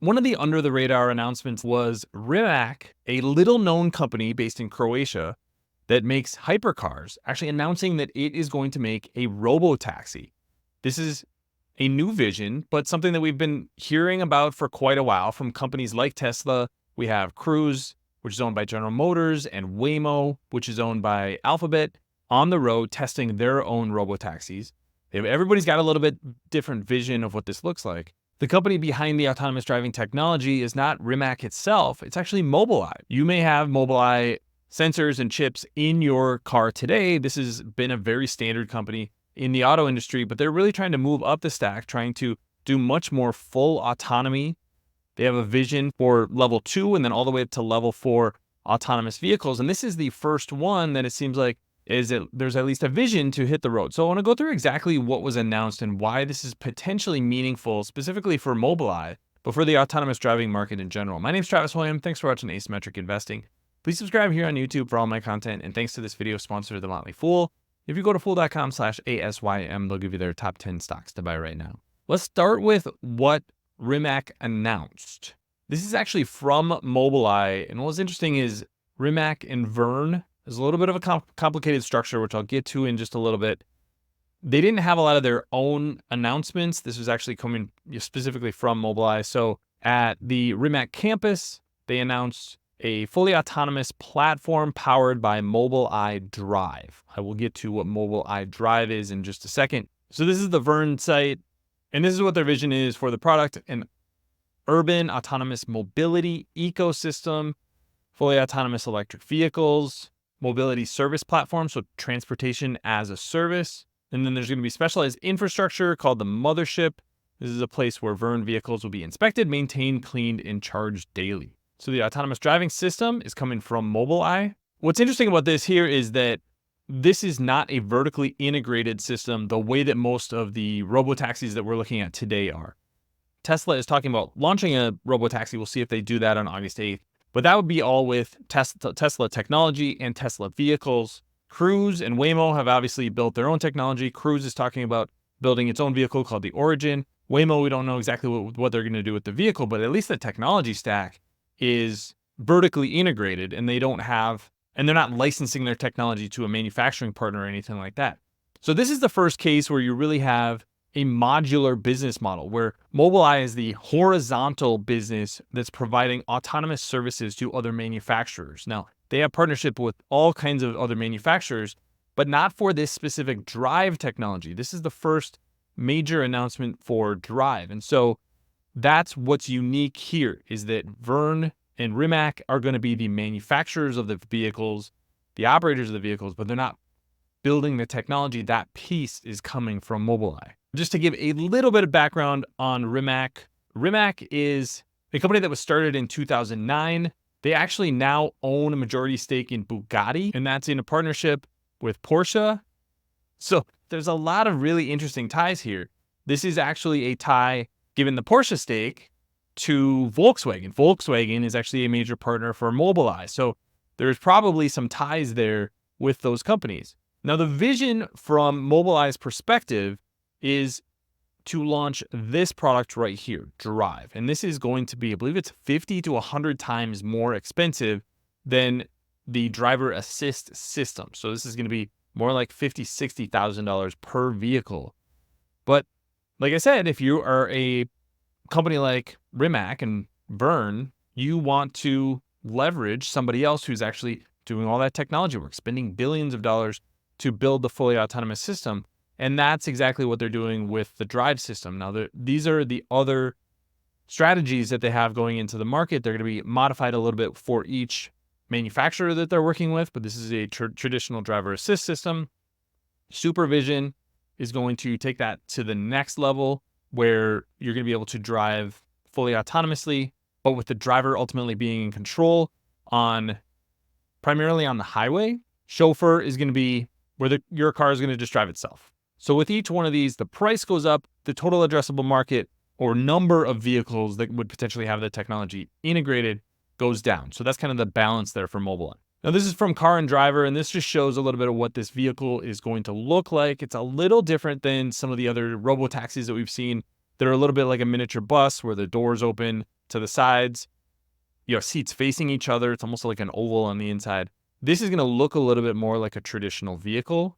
One of the under the radar announcements was Rimac, a little known company based in Croatia that makes hypercars, actually announcing that it is going to make a Robotaxi. This is a new vision, but something that we've been hearing about for quite a while from companies like Tesla. We have Cruise, which is owned by General Motors, and Waymo, which is owned by Alphabet, on the road testing their own Robotaxis. Everybody's got a little bit different vision of what this looks like. The company behind the autonomous driving technology is not Rimac itself, it's actually Mobileye. You may have Mobileye sensors and chips in your car today. This has been a very standard company in the auto industry, but they're really trying to move up the stack, trying to do much more full autonomy. They have a vision for level 2 and then all the way up to level 4 autonomous vehicles. And this is the first one that it seems like there's at least a vision to hit the road. So I want to go through exactly what was announced and why this is potentially meaningful, specifically for Mobileye, but for the autonomous driving market in general. My name is Travis Hoium. Thanks for watching Asymmetric Investing. Please subscribe here on YouTube for all my content. And thanks to this video sponsor, The Motley Fool. If you go to fool.com/ASYM, they'll give you their top 10 stocks to buy right now. Let's start with what Rimac announced. This is actually from Mobileye. And what's interesting is Rimac and Verne is a little bit of a complicated structure, which I'll get to in just a little bit. They didn't have a lot of their own announcements. This was actually coming specifically from Mobileye. So at the Rimac campus, they announced a fully autonomous platform powered by Mobileye Drive. I will get to what Mobileye Drive is in just a second. So this is the Verne site, and this is what their vision is for the product: an urban autonomous mobility ecosystem, fully autonomous electric vehicles, mobility service platform, so transportation as a service. And then there's going to be specialized infrastructure called the mothership. This is a place where Verne vehicles will be inspected, maintained, cleaned, and charged daily. So the autonomous driving system is coming from Mobileye. What's interesting about this here is that this is not a vertically integrated system the way that most of the robotaxis that we're looking at today are. Tesla is talking about launching a robotaxi. We'll see if they do that on August 8th. But that would be all with Tesla technology and Tesla vehicles. Cruise and Waymo have obviously built their own technology. Cruise is talking about building its own vehicle called the Origin. Waymo, we don't know exactly what they're going to do with the vehicle, but at least the technology stack is vertically integrated, and they're not licensing their technology to a manufacturing partner or anything like that. So this is the first case where you really have a modular business model where Mobileye is the horizontal business that's providing autonomous services to other manufacturers. Now, they have partnership with all kinds of other manufacturers, but not for this specific drive technology. This is the first major announcement for drive. And so that's what's unique here, is that Verne and Rimac are going to be the manufacturers of the vehicles, the operators of the vehicles, but they're not building the technology. That piece is coming from Mobileye. Just to give a little bit of background on Rimac, Rimac is a company that was started in 2009. They actually now own a majority stake in Bugatti, and that's in a partnership with Porsche. So there's a lot of really interesting ties here. This is actually a tie, given the Porsche stake, to Volkswagen. Volkswagen is actually a major partner for Mobileye. So there's probably some ties there with those companies. Now, the vision from Mobileye's perspective is to launch this product right here, Drive. And this is going to be, I believe it's 50 to 100 times more expensive than the driver assist system. So this is going to be more like $50,000, $60,000 per vehicle. But like I said, if you are a company like Rimac and Verne, you want to leverage somebody else who's actually doing all that technology work, spending billions of dollars to build the fully autonomous system. And that's exactly what they're doing with the drive system. Now, these are the other strategies that they have going into the market. They're going to be modified a little bit for each manufacturer that they're working with, but this is a traditional driver assist system. Supervision is going to take that to the next level, where you're going to be able to drive fully autonomously, but with the driver ultimately being in control primarily on the highway. Chauffeur is going to be where your car is going to just drive itself. So with each one of these, the price goes up, the total addressable market or number of vehicles that would potentially have the technology integrated goes down. So that's kind of the balance there for Mobileye. Now, this is from Car and Driver, and this just shows a little bit of what this vehicle is going to look like. It's a little different than some of the other robotaxis that we've seen that are a little bit like a miniature bus where the doors open to the sides. You have seats facing each other. It's almost like an oval on the inside. This is going to look a little bit more like a traditional vehicle.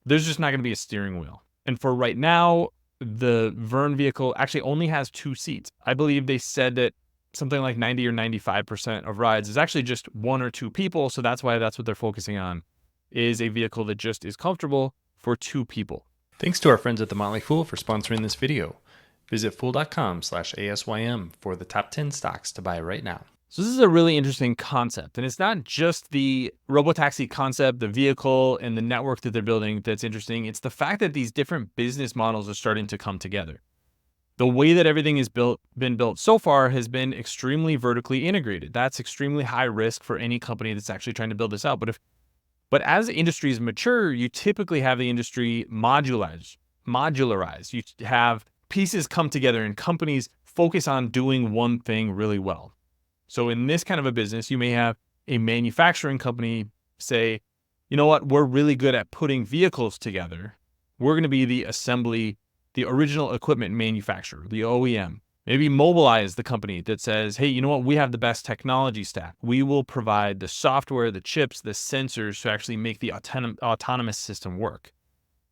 There's just not going to be a steering wheel. And for right now, the Verne vehicle actually only has 2 seats. I believe they said that something like 90 or 95% of rides is actually just 1 or 2 people. So that's why that's what they're focusing on, is a vehicle that just is comfortable for 2 people. Thanks to our friends at The Motley Fool for sponsoring this video. Visit fool.com/ASYM for the top 10 stocks to buy right now. So this is a really interesting concept, and it's not just the Robotaxi concept, the vehicle, and the network that they're building that's interesting. It's the fact that these different business models are starting to come together. The way that everything is been built so far has been extremely vertically integrated. That's extremely high risk for any company that's actually trying to build this out. But as industries mature, you typically have the industry modularized. You have pieces come together and companies focus on doing one thing really well. So in this kind of a business, you may have a manufacturing company say, you know what, we're really good at putting vehicles together. We're going to be the assembly, the original equipment manufacturer, the OEM. Maybe Mobileye is the company that says, hey, you know what, we have the best technology stack. We will provide the software, the chips, the sensors to actually make the autonomous system work.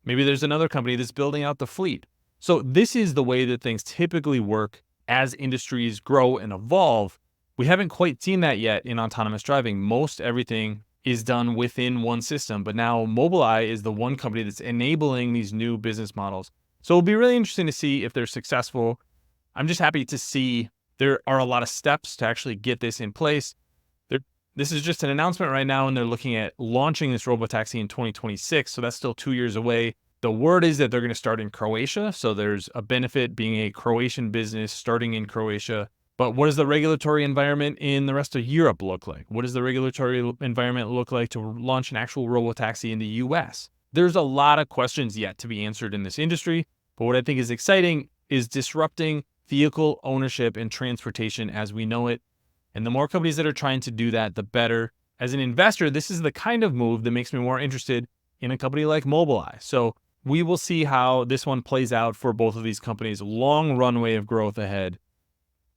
Maybe there's another company that's building out the fleet. So this is the way that things typically work as industries grow and evolve. We haven't quite seen that yet in autonomous driving. Most everything is done within one system, but now Mobileye is the one company that's enabling these new business models. So it'll be really interesting to see if they're successful. I'm just happy to see there are a lot of steps to actually get this in place. This is just an announcement right now, and they're looking at launching this Robotaxi in 2026, so that's still 2 years away. The word is that they're going to start in Croatia, so there's a benefit being a Croatian business starting in Croatia. But what does the regulatory environment in the rest of Europe look like? What does the regulatory environment look like to launch an actual Robotaxi in the US? There's a lot of questions yet to be answered in this industry, but what I think is exciting is disrupting vehicle ownership and transportation as we know it. And the more companies that are trying to do that, the better. As an investor, this is the kind of move that makes me more interested in a company like Mobileye. So we will see how this one plays out for both of these companies. Long runway of growth ahead.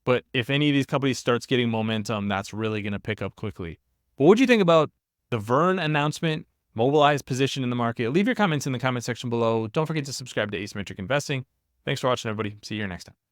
But if any of these companies starts getting momentum, that's really going to pick up quickly. But what do you think about the Verne announcement, Mobileye's position in the market? Leave your comments in the comment section below. Don't forget to subscribe to Asymmetric Investing. Thanks for watching, everybody. See you here next time.